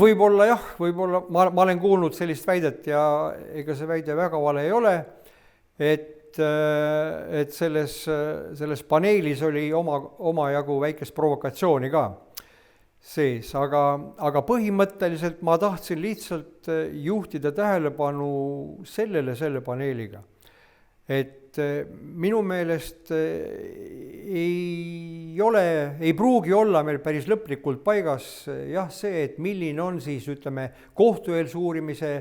Võib-olla jah, võib-olla ma olen kuulnud sellist väidet ja ega see väide väga vale ei ole, et selles paneelis oli omajagu väikest provokatsiooni ka sees, aga põhimõtteliselt ma tahtsin lihtsalt juhtida tähelepanu selle paneeliga, et minu meelest ei pruugi olla meil päris lõplikult paigas jah see, et milline on siis ütleme kohtueelse uurimise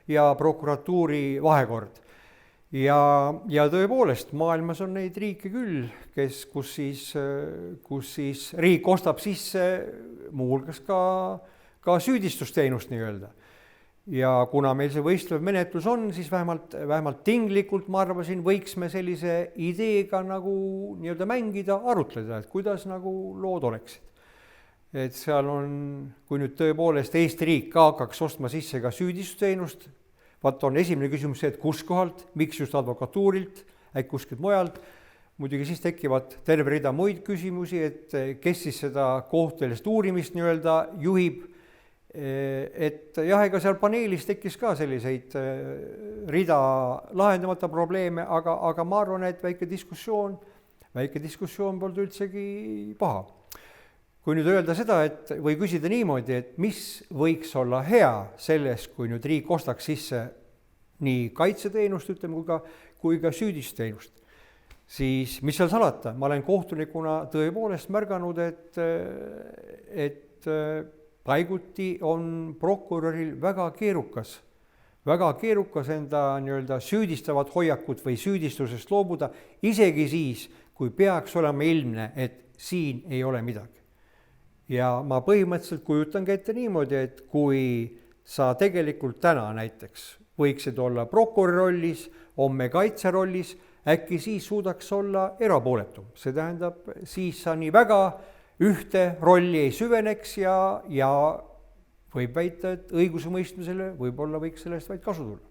ja prokuratuuri vahekord. Ja tõepoolest, maailmas on neid riike küll, kus siis riik ostab sisse muuhulgas ka süüdistusteenust nii-öelda. Ja kuna meil see võistlev menetlus on, siis vähemalt tinglikult ma arvasin, võiks me sellise ideega nagu nii-öelda mängida, arutleda, et kuidas nagu lood oleksid. Et seal on, kui nüüd tõepoolest Eesti riik ka hakkaks ostma sisse ka süüdistusteenust, on esimene küsimus see, et kus kohalt, miks just advokatuurilt, äkki kuskilt mujalt, muidugi siis tekivad terve rida muid küsimusi, et kes siis seda kohtueelist uurimist nii-öelda juhib. Et jah, ega seal paneelis tekkis ka selliseid rida lahendamata probleeme, aga ma arvan, et väike diskussioon polnud üldsegi paha. Kui nüüd öelda seda, või küsida niimoodi, et mis võiks olla hea selles, kui nüüd riik ostaks sisse nii kaitseteenust, ütleme, kui ka süüdistusteenust, siis mis seal salata, ma olen kohtunikuna tõepoolest märganud, et paiguti on prokuröril väga keerukas enda nii-öelda süüdistavat hoiakut või süüdistusest loobuda, isegi siis, kui peaks olema ilmne, et siin ei ole midagi. Ja ma põhimõtteliselt kujutangi ette niimoodi, et kui sa tegelikult täna näiteks võiksid olla prokuröri rollis, homme kaitse rollis, äkki siis suudaks olla erapooletum. See tähendab, siis sa nii väga ühte rolli ei süveneks ja võib väita, et õigusemõistmisele võib-olla võiks sellest vaid kasu tulla.